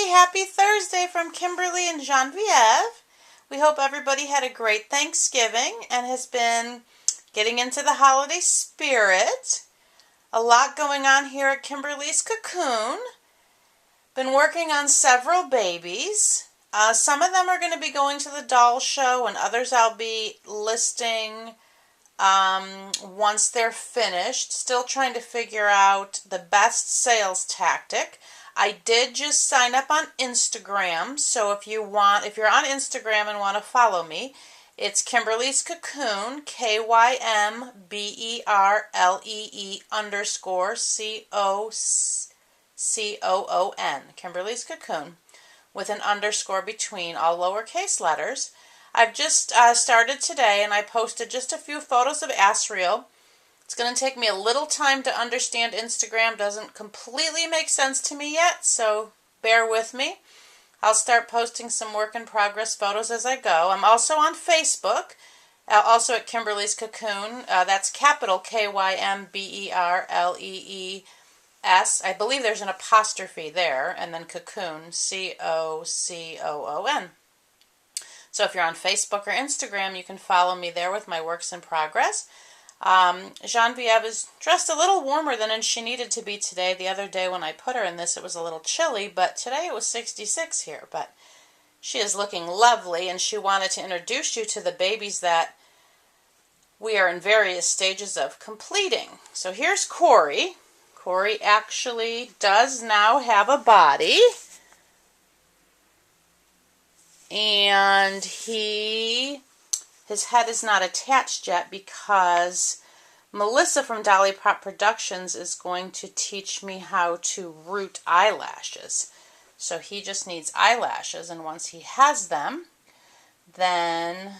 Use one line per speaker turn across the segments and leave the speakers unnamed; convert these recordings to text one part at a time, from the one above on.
Happy Thursday from Kymberlee and Genevieve. We hope everybody had a great Thanksgiving and has been getting into the holiday spirit. A lot going on here at Kymberlee's Cocoon. Been working on several babies. Some of them are going to be going to the doll show and others I'll be listing once they're finished. Still trying to figure out the best sales tactic. I did just sign up on Instagram, so if you're on Instagram and want to follow me, it's Kymberlee's Cocoon, KYMBERLEE _ COON, Kymberlee's Cocoon, with an underscore between, all lowercase letters. I've just started today, and I posted just a few photos of Asriel. It's going to take me a little time to understand Instagram. Doesn't completely make sense to me yet, so bear with me. I'll start posting some work in progress photos as I go. I'm also on Facebook, also at Kymberlee's Cocoon. That's capital KYMBERLEES. I believe there's an apostrophe there, and then Cocoon, COCOON. So if you're on Facebook or Instagram, you can follow me there with my works in progress. Genevieve is dressed a little warmer than she needed to be today. The other day when I put her in this, it was a little chilly, but today it was 66 here. But she is looking lovely, and she wanted to introduce you to the babies that we are in various stages of completing. So here's Corey. Corey actually does now have a body, and his head is not attached yet because Melissa from Dolly Pop Productions is going to teach me how to root eyelashes. So he just needs eyelashes, and once he has them, then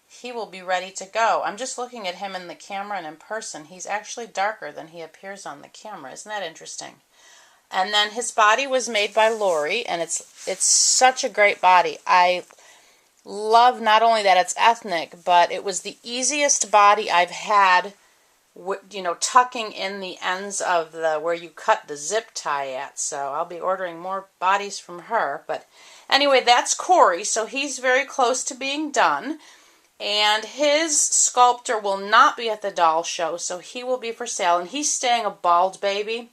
he will be ready to go. I'm just looking at him in the camera, and in person, he's actually darker than he appears on the camera. Isn't that interesting? And then his body was made by Lori, and it's such a great body. I love not only that it's ethnic, but it was the easiest body I've had, tucking in the ends of where you cut the zip tie at. So I'll be ordering more bodies from her. But anyway, that's Corey. So he's very close to being done. And his sculptor will not be at the doll show, so he will be for sale. And he's staying a bald baby.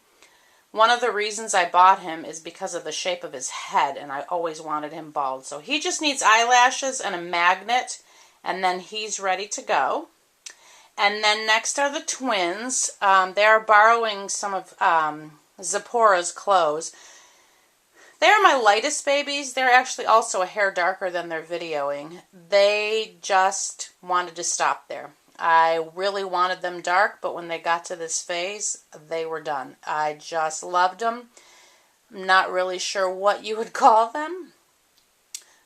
One of the reasons I bought him is because of the shape of his head, and I always wanted him bald. So he just needs eyelashes and a magnet, and then he's ready to go. And then next are the twins. They are borrowing some of Zipporah's clothes. They are my lightest babies. They're actually also a hair darker than they're videoing. They just wanted to stop there. I really wanted them dark, but when they got to this phase, they were done. I just loved them. I'm not really sure what you would call them.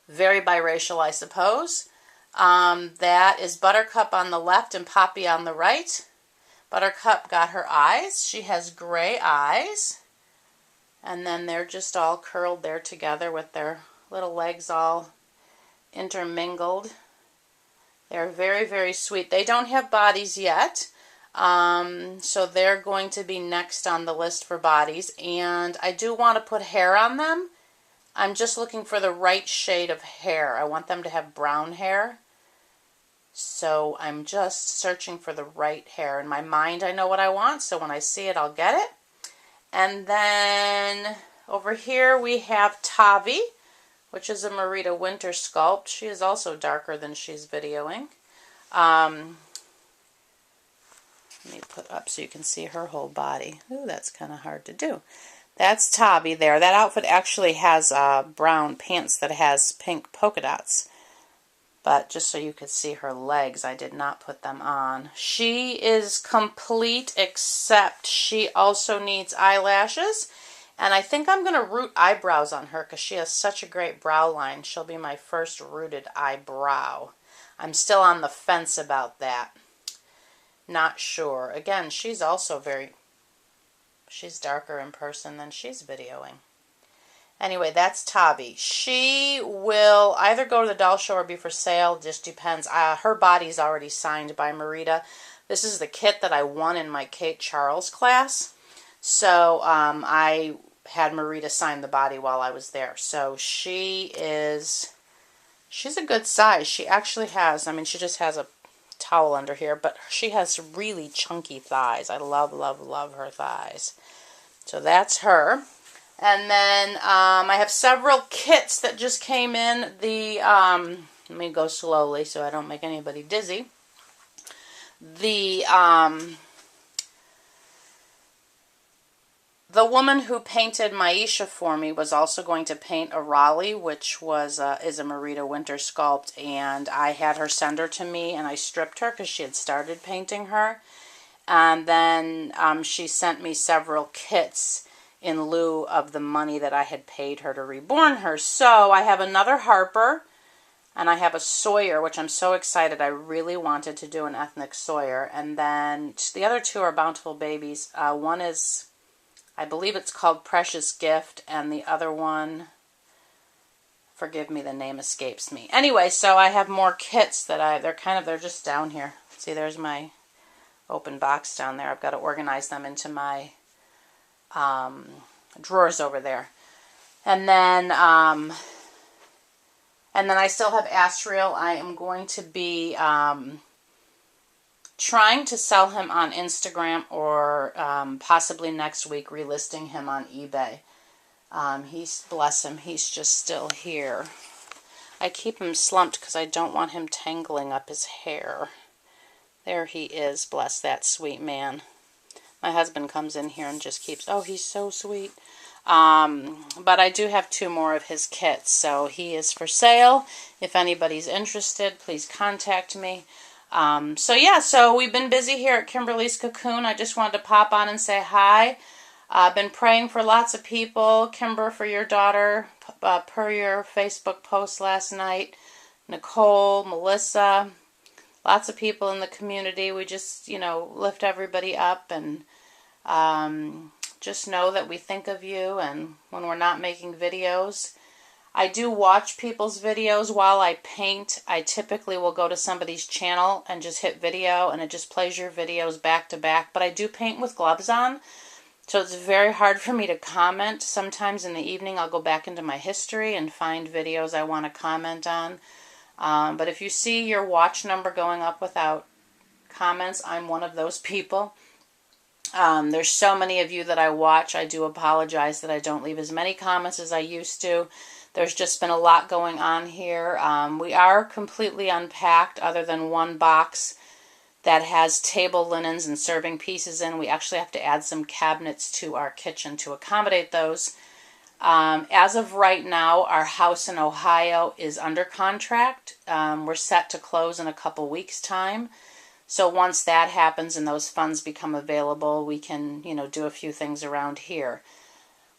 Very biracial, I suppose. That is Buttercup on the left and Poppy on the right. Buttercup got her eyes. She has gray eyes. And then they're just all curled there together with their little legs all intermingled. They're very, very sweet. They don't have bodies yet, so they're going to be next on the list for bodies. And I do want to put hair on them. I'm just looking for the right shade of hair. I want them to have brown hair. So I'm just searching for the right hair. In my mind, I know what I want, so when I see it, I'll get it. And then over here we have Tavi, which is a Marita Winter sculpt. She is also darker than she's videoing. Let me put up so you can see her whole body. Ooh, that's kind of hard to do. That's Tavi there. That outfit actually has brown pants that has pink polka dots. But just so you could see her legs, I did not put them on. She is complete, except she also needs eyelashes. And I think I'm going to root eyebrows on her because she has such a great brow line. She'll be my first rooted eyebrow. I'm still on the fence about that. Not sure. Again, she's also she's darker in person than she's videoing. Anyway, that's Tavi. She will either go to the doll show or be for sale. Just depends. Her body's already signed by Marita. This is the kit that I won in my Kate Charles class. So I had Marita sign the body while I was there. So she's a good size. She actually has, I mean, she just has a towel under here, but she has really chunky thighs. I love, love, love her thighs. So that's her. And then I have several kits that just came in. Let me go slowly so I don't make anybody dizzy. The woman who painted Maisha for me was also going to paint a Raleigh, which is a Marita Winter sculpt, and I had her send her to me, and I stripped her because she had started painting her. And then she sent me several kits in lieu of the money that I had paid her to reborn her. So I have another Harper, and I have a Sawyer, which I'm so excited. I really wanted to do an ethnic Sawyer. And then the other two are Bountiful Babies. One is, I believe it's called Precious Gift, and the other one, forgive me, the name escapes me. Anyway, so I have more kits that they're just down here. See, there's my open box down there. I've got to organize them into my drawers over there. And then I still have Asriel. I am going to be trying to sell him on Instagram, or possibly next week relisting him on eBay. Bless him, he's just still here. I keep him slumped because I don't want him tangling up his hair. There he is, bless that sweet man. My husband comes in here and just keeps, oh, he's so sweet. But I do have 2 more of his kits, so he is for sale. If anybody's interested, please contact me. So we've been busy here at Kymberlee's Cocoon. I just wanted to pop on and say hi. I've been praying for lots of people. Kimber, for your daughter, per your Facebook post last night. Nicole, Melissa, lots of people in the community. We just, lift everybody up, and just know that we think of you. And when we're not making videos, I do watch people's videos while I paint. I typically will go to somebody's channel and just hit video, and it just plays your videos back to back. But I do paint with gloves on, so it's very hard for me to comment. Sometimes in the evening I'll go back into my history and find videos I want to comment on. But if you see your watch number going up without comments, I'm one of those people. There's so many of you that I watch. I do apologize that I don't leave as many comments as I used to. There's just been a lot going on here. We are completely unpacked other than one box that has table linens and serving pieces in. We actually have to add some cabinets to our kitchen to accommodate those. As of right now, our house in Ohio is under contract. We're set to close in a couple weeks' time. So once that happens and those funds become available, we can, do a few things around here,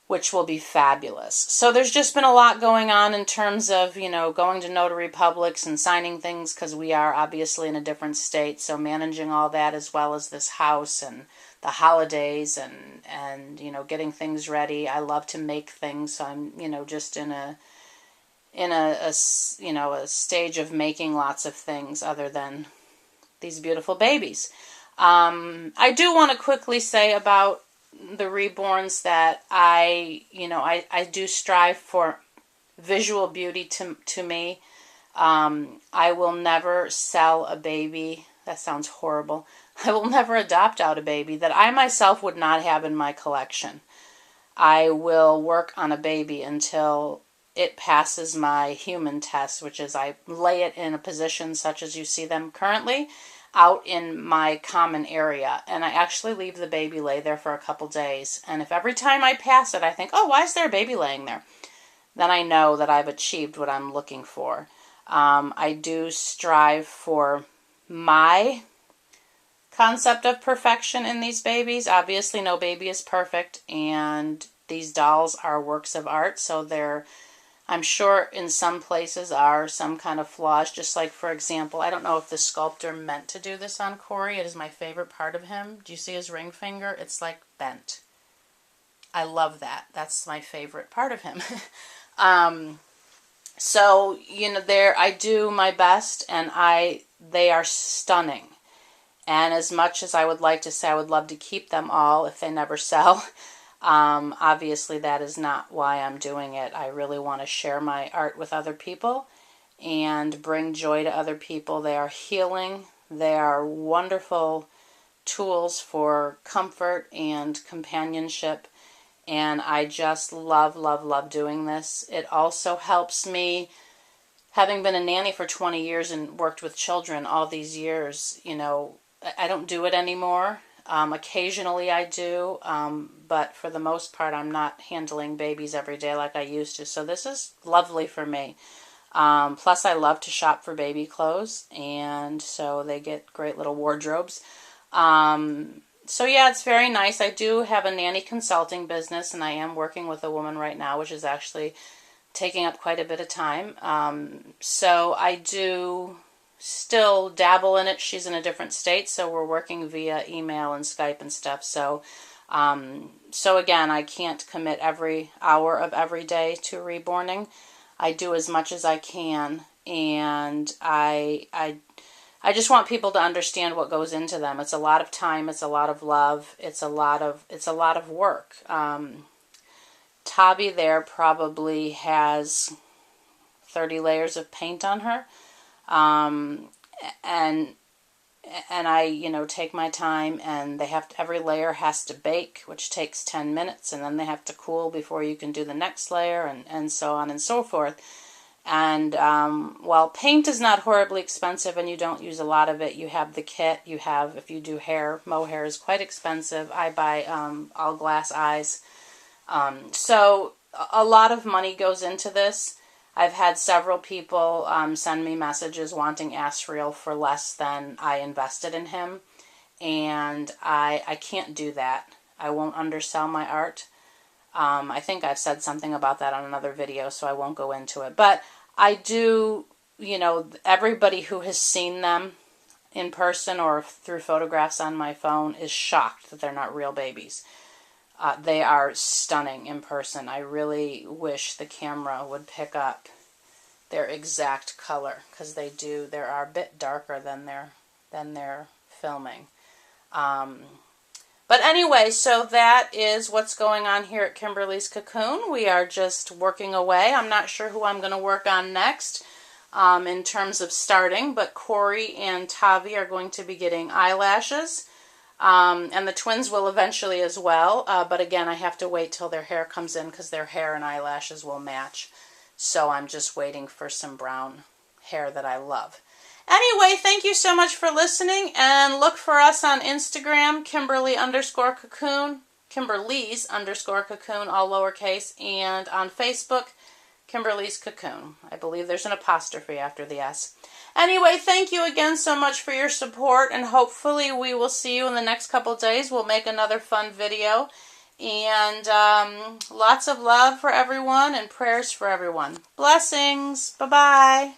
which will be fabulous. So there's just been a lot going on in terms of, going to notary publics and signing things, because we are obviously in a different state. So managing all that, as well as this house and the holidays and getting things ready. I love to make things, so I'm, just in a stage of making lots of things other than these beautiful babies. I do want to quickly say about the reborns that I do strive for visual beauty to me. I will never sell a baby. That sounds horrible. I will never adopt out a baby that I myself would not have in my collection. I will work on a baby until it passes my human test, which is I lay it in a position such as you see them currently out in my common area, and I actually leave the baby lay there for a couple days. And if every time I pass it I think, oh, why is there a baby laying there, then I know that I've achieved what I'm looking for. I do strive for my concept of perfection in these babies. Obviously no baby is perfect, and these dolls are works of art, so I'm sure in some places are some kind of flaws, just like, for example, I don't know if the sculptor meant to do this on Corey. It is my favorite part of him. Do you see his ring finger? It's like bent. I love that. That's my favorite part of him. So, I do my best, and they are stunning. And as much as I would like to say I would love to keep them all if they never sell, Obviously, that is not why I'm doing it. I really want to share my art with other people and bring joy to other people. They are healing. They are wonderful tools for comfort and companionship. And I just love, love, love doing this. It also helps me, having been a nanny for 20 years and worked with children all these years, you know, I don't do it anymore. Occasionally I do, but for the most part I'm not handling babies every day like I used to. So this is lovely for me. Plus I love to shop for baby clothes, and so they get great little wardrobes. So yeah, it's very nice. I do have a nanny consulting business, and I am working with a woman right now, which is actually taking up quite a bit of time. So I do still dabble in it. She's in a different state, so we're working via email and Skype and stuff. So again, I can't commit every hour of every day to reborning. I do as much as I can, and I just want people to understand what goes into them. It's a lot of time. It's a lot of love. It's a lot of work. Tavi there probably has 30 layers of paint on her, and I, you know, take my time, and every layer has to bake, which takes 10 minutes, and then they have to cool before you can do the next layer, and so on and so forth. And while paint is not horribly expensive and you don't use a lot of it, you have the kit. You have, if you do hair, mohair is quite expensive. I buy all glass eyes. So a lot of money goes into this. I've had several people send me messages wanting Asriel for less than I invested in him. And I can't do that. I won't undersell my art. I think I've said something about that on another video, so I won't go into it. But I do, you know, everybody who has seen them in person or through photographs on my phone is shocked that they're not real babies. They are stunning in person. I really wish the camera would pick up their exact color, because they do. They are a bit darker than they're filming. But anyway, so that is what's going on here at Kymberlee's Cocoon. We are just working away. I'm not sure who I'm going to work on next in terms of starting, but Corey and Tavi are going to be getting eyelashes. And the twins will eventually as well. But again, I have to wait till their hair comes in, because their hair and eyelashes will match. So I'm just waiting for some brown hair that I love. Anyway, thank you so much for listening, and look for us on Instagram, Kymberlee_Cocoon, Kymberlee's_Cocoon, all lowercase, and on Facebook, Kymberlee's Cocoon. I believe there's an apostrophe after the S. Anyway, thank you again so much for your support, and hopefully we will see you in the next couple days. We'll make another fun video, and lots of love for everyone and prayers for everyone. Blessings. Bye-bye.